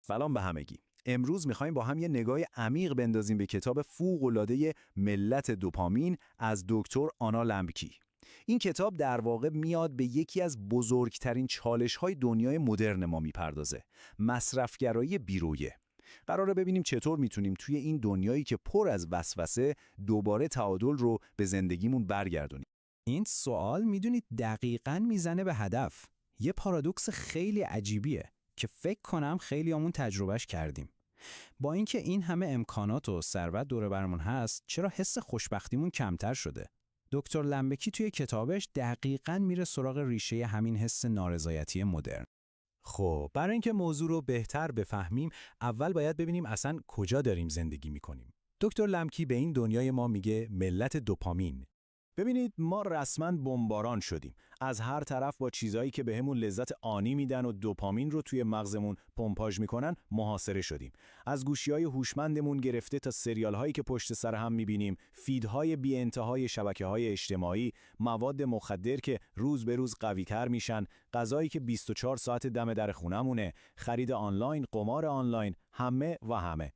سلام به همگی. امروز می‌خوایم با هم یه نگاه عمیق بندازیم به کتاب فوق‌العاده ملت دوپامین از دکتر آنا لمبکی. این کتاب در واقع میاد به یکی از بزرگترین چالش‌های دنیای مدرن ما میپردازه. مصرفگرایی بیرویه. قراره ببینیم چطور میتونیم توی این دنیایی که پر از وسوسه دوباره تعادل رو به زندگیمون برگردونیم. این سوال میدونید دقیقاً میزنه به هدف. یه پارادوکس خیلی عجیبیه که فکر کنم خیلیامون تجربهش کردیم. با اینکه این همه امکانات و ثروت دور برمون هست، چرا حس خوشبختیمون کمتر شده؟ دکتر لمبکی توی کتابش دقیقاً میره سراغ ریشه همین حس نارضایتی مدرن. خب برای اینکه موضوع رو بهتر بفهمیم، اول باید ببینیم اصلاً کجا داریم زندگی میکنیم. دکتر لمبکی به این دنیای ما میگه ملت دوپامین. ببینید ما رسما بمباران شدیم از هر طرف با چیزایی که بهمون لذت آنی میدن و دوپامین رو توی مغزمون پمپاژ میکنن محاصره شدیم. از گوشی‌های هوشمندمون گرفته تا سریال‌هایی که پشت سر هم میبینیم، فیدهای بی انتهای شبکه‌های اجتماعی، مواد مخدر که روز به روز قوی‌تر میشن، غذایی که 24 ساعت دم در خونمونه، خرید آنلاین، قمار آنلاین، همه و همه.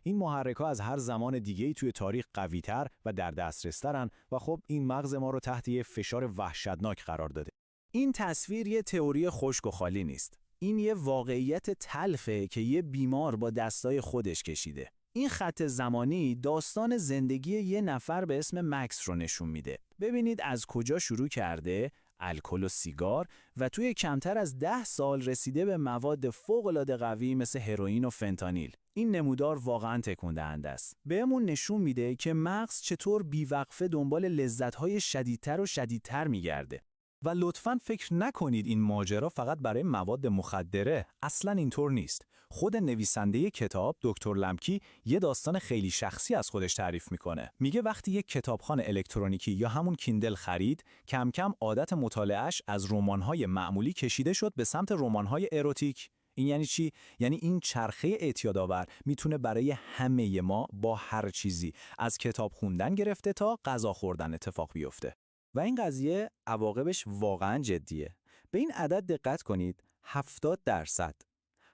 این محرک‌ها از هر زمان دیگه‌ای توی تاریخ قوی‌تر و در دسترس‌ترن و خب این مغز ما رو تحت یه فشار وحشتناک قرار داده. این تصویر یه تئوری خشک و خالی نیست. این یه واقعیت تلخه که یه بیمار با دستای خودش کشیده. این خط زمانی داستان زندگی یه نفر به اسم مکس رو نشون میده. ببینید از کجا شروع کرده، الکل و سیگار، و توی کمتر از 10 سال رسیده به مواد فوق‌العاده قوی مثل هروئین و فنتانیل. این نمودار واقعاً تکون دهنده است. بهمون نشون میده که مغز چطور بیوقفه دنبال لذت‌های شدیدتر و شدیدتر میگرده. و لطفاً فکر نکنید این ماجرا فقط برای مواد مخدره. اصلاً اینطور نیست. خود نویسنده کتاب دکتر لمبکی یه داستان خیلی شخصی از خودش تعریف میکنه. میگه وقتی یک کتابخوان الکترونیکی یا همون کیندل خرید، کم کم عادت مطالعه‌اش از رمان‌های معمولی کشیده شد به سمت رمان‌های اروتیک. این یعنی چی؟ یعنی این چرخه اعتیادآور میتونه برای همه ما با هر چیزی، از کتاب خوندن گرفته تا غذا خوردن، اتفاق بیفته. و این قضیه عواقبش واقعاً جدیه. به این عدد دقت کنید، 70%.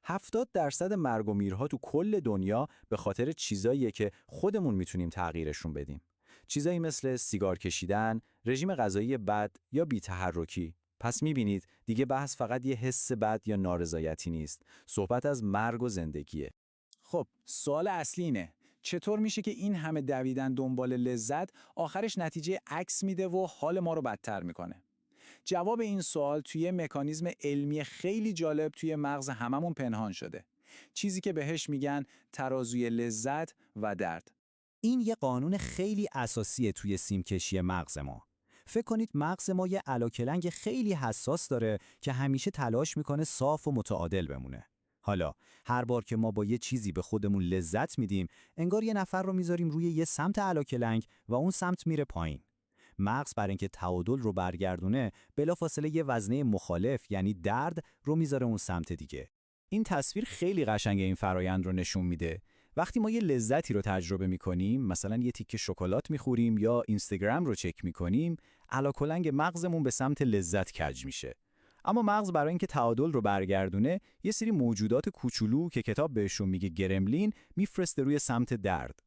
70% مرگ و میرها تو کل دنیا به خاطر چیزاییه که خودمون میتونیم تغییرشون بدیم. چیزایی مثل سیگار کشیدن، رژیم غذایی بد یا بی‌تحرکی. پس میبینید دیگه بحث فقط یه حس بد یا نارضایتی نیست. صحبت از مرگ و زندگیه. خب سوال اصلی اینه، چطور میشه که این همه دویدن دنبال لذت آخرش نتیجه عکس میده و حال ما رو بدتر میکنه؟ جواب این سوال توی مکانیزم علمی خیلی جالب توی مغز هممون پنهان شده. چیزی که بهش میگن ترازوی لذت و درد. این یه قانون خیلی اساسیه توی سیمکشی مغز ما. فکر کنید مغز ما یه علاکلنگ خیلی حساس داره که همیشه تلاش میکنه صاف و متعادل بمونه. حالا هر بار که ما با یه چیزی به خودمون لذت میدیم، انگار یه نفر رو میذاریم روی یه سمت علاکلنگ و اون سمت میره پایین. مغز برای اینکه تعادل رو برگردونه، بلافاصله یه وزنه مخالف یعنی درد رو میذاره اون سمت دیگه. این تصویر خیلی قشنگه این فرایند رو نشون میده. وقتی ما یه لذتی رو تجربه میکنیم، مثلا یه تیکه شکلات میخوریم یا اینستاگرام رو چک میکنیم، علاکلنگ مغزمون به سمت لذت کج میشه. اما مغز برای اینکه تعادل رو برگردونه، یه سری موجودات کوچولو که کتاب بهشون میگه گرملین میفرسته روی سمت درد.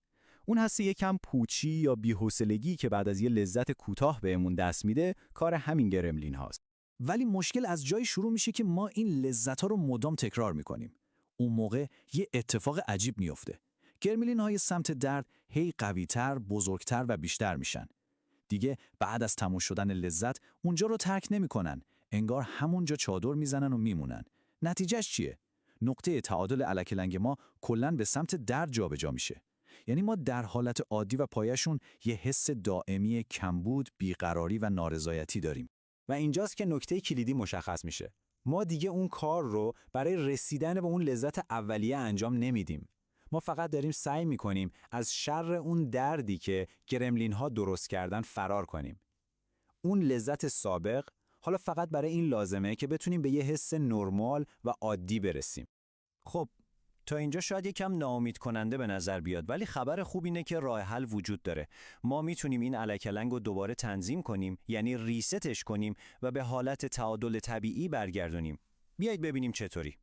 اون حس یکم پوچی یا بی‌حوصلگی که بعد از یه لذت کوتاه بهمون دست میده، کار همین گرملین هاست. ولی مشکل از جای شروع میشه که ما این لذت‌ها رو مدام تکرار میکنیم. اون موقع یه اتفاق عجیب میفته. گرملین های سمت درد هی قوی‌تر، بزرگتر و بیشتر میشن. دیگه بعد از تموم شدن لذت اونجا رو ترک نمیکنن. انگار همونجا چادر میزنن و میمونن. نتیجهش چیه؟ نقطه تعادل الکلنگ ما کلاً به سمت درد جابجا میشه. یعنی ما در حالت عادی و پایشون یه حس دائمی کمبود، بیقراری و نارضایتی داریم. و اینجاست که نکته کلیدی مشخص میشه. ما دیگه اون کار رو برای رسیدن به اون لذت اولیه انجام نمیدیم. ما فقط داریم سعی میکنیم از شر اون دردی که گرملین ها درست کردن فرار کنیم. اون لذت سابق حالا فقط برای این لازمه که بتونیم به یه حس نرمال و عادی برسیم. خب تا اینجا شاید یکم ناامید کننده به نظر بیاد، ولی خبر خوب اینه که راه حل وجود داره. ما میتونیم این الکلنگ رو دوباره تنظیم کنیم، یعنی ریستش کنیم و به حالت تعادل طبیعی برگردونیم. بیایید ببینیم چطوری.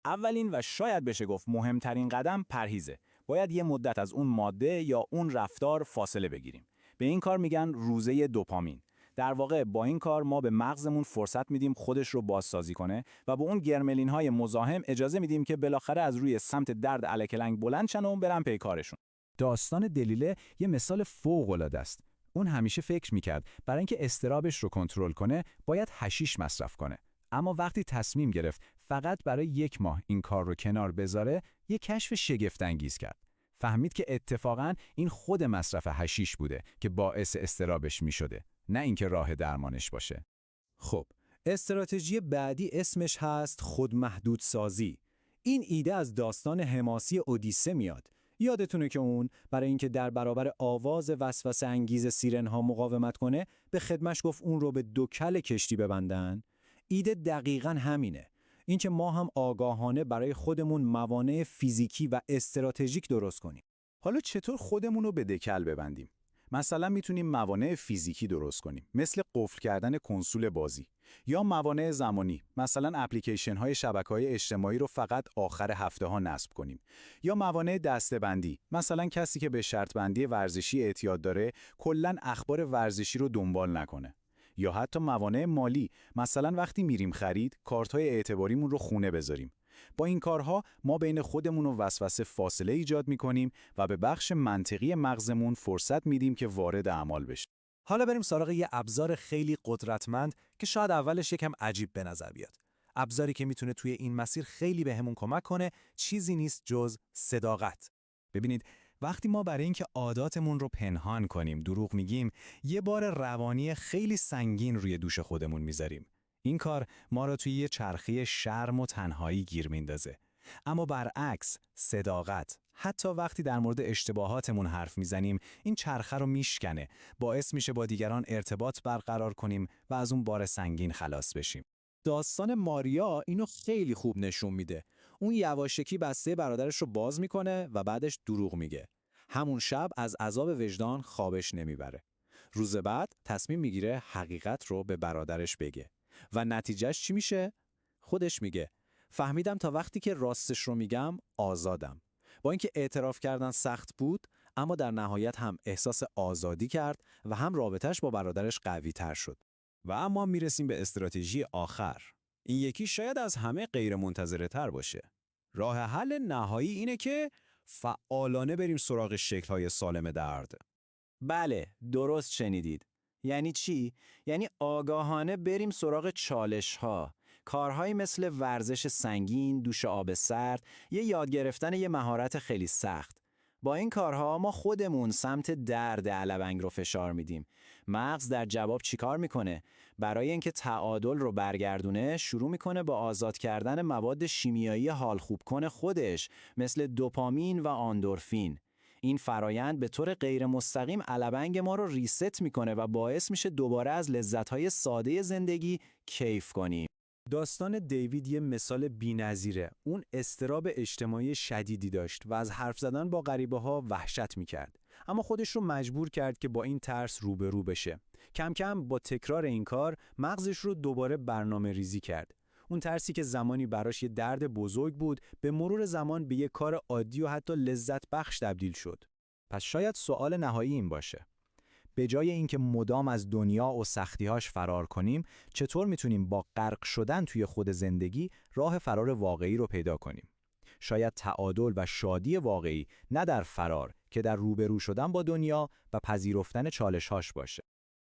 اولین و شاید بشه گفت مهمترین قدم پرهیزه. باید یه مدت از اون ماده یا اون رفتار فاصله بگیریم. به این کار میگن روزه دوپامین. در واقع با این کار ما به مغزمون فرصت میدیم خودش رو بازسازی کنه و به اون گرملین‌های مزاحم اجازه میدیم که بالاخره از روی سمت درد الکلنگ بلند شن و برن پی کارشون. داستان دلیله یه مثال فوق‌العاده است. اون همیشه فکر میکرد برای اینکه اضطرابش رو کنترل کنه باید حشیش مصرف کنه. اما وقتی تصمیم گرفت فقط برای 1 ماه این کار رو کنار بذاره، یه کشف شگفت‌انگیز کرد. فهمید که اتفاقاً این خود مصرف حشیش بوده که باعث اضطرابش میشده، نه اینکه راه درمانش باشه. خب، استراتژی بعدی اسمش هست خودمحدود سازی. این ایده از داستان حماسی اودیسه میاد. یادتونه که اون برای اینکه در برابر آواز وسوسه انگیز سیرن‌ها مقاومت کنه، به خدمتش گفت اون رو به 2 کل کشتی ببندن. ایده دقیقاً همینه. اینکه ما هم آگاهانه برای خودمون موانع فیزیکی و استراتژیک درست کنیم. حالا چطور خودمون رو به دکل ببندیم؟ مثلا میتونیم موانع فیزیکی درست کنیم، مثل قفل کردن کنسول بازی، یا موانع زمانی، مثلا اپلیکیشن های شبکه‌های اجتماعی رو فقط آخر هفته ها نصب کنیم، یا موانع دسته‌بندی، مثلا کسی که به شرط بندی ورزشی اعتیاد داره کلاً اخبار ورزشی رو دنبال نکنه. یا حتی موانع مالی، مثلا وقتی میریم خرید کارت‌های اعتباریمون رو خونه بذاریم. با این کارها ما بین خودمون و وسوسه فاصله ایجاد می‌کنیم و به بخش منطقی مغزمون فرصت میدیم که وارد اعمال بشه. حالا بریم سراغ یه ابزار خیلی قدرتمند که شاید اولش یکم عجیب به نظر بیاد. ابزاری که میتونه توی این مسیر خیلی بهمون کمک کنه چیزی نیست جز صداقت. ببینید، وقتی ما برای اینکه عاداتمون رو پنهان کنیم دروغ میگیم، یه بار روانی خیلی سنگین روی دوش خودمون میذاریم. این کار ما رو توی یه چرخه شرم و تنهایی گیر میندازه. اما برعکس، صداقت، حتی وقتی در مورد اشتباهاتمون حرف میزنیم، این چرخه رو میشکنه، باعث میشه با دیگران ارتباط برقرار کنیم و از اون بار سنگین خلاص بشیم. داستان ماریا اینو خیلی خوب نشون میده. اون یواشکی بسته برادرش رو باز میکنه و بعدش دروغ میگه. همون شب از عذاب وجدان خوابش نمیبره. روز بعد تصمیم میگیره حقیقت رو به برادرش بگه. و نتیجهش چی میشه؟ خودش میگه فهمیدم تا وقتی که راستش رو میگم آزادم. با اینکه اعتراف کردن سخت بود، اما در نهایت هم احساس آزادی کرد و هم رابطش با برادرش قوی تر شد. و اما میرسیم به استراتژی آخر. این یکی شاید از همه غیر منتظره تر باشه. راه حل نهایی اینه که فعالانه بریم سراغ شکل‌های سالم درد. بله، درست شنیدید. یعنی چی؟ یعنی آگاهانه بریم سراغ چالش‌ها. کارهایی مثل ورزش سنگین، دوش آب سرد، یا یاد گرفتن یه مهارت خیلی سخت. با این کارها ما خودمون سمت درد علبنگ رو فشار میدیم. مغز در جواب چیکار میکنه؟ برای اینکه تعادل رو برگردونه شروع میکنه با آزاد کردن مواد شیمیایی حال خوب کن خودش، مثل دوپامین و آندورفین. این فرایند به طور غیر مستقیم علبنگ ما رو ریست میکنه و باعث میشه دوباره از لذت‌های ساده زندگی کیف کنیم. داستان دیوید یه مثال بی‌نظیره. اون اضطراب اجتماعی شدیدی داشت و از حرف زدن با غریبه‌ها وحشت می‌کرد. اما خودش رو مجبور کرد که با این ترس روبرو بشه. کم کم با تکرار این کار مغزش رو دوباره برنامه‌ریزی کرد. اون ترسی که زمانی براش یه درد بزرگ بود، به مرور زمان به یه کار عادی و حتی لذت بخش تبدیل شد. پس شاید سوال نهایی این باشه: به جای اینکه مدام از دنیا و سختی‌هاش فرار کنیم، چطور میتونیم با غرق شدن توی خود زندگی راه فرار واقعی رو پیدا کنیم؟ شاید تعادل و شادی واقعی نه در فرار، که در روبرو شدن با دنیا و پذیرفتن چالش‌هاش باشه.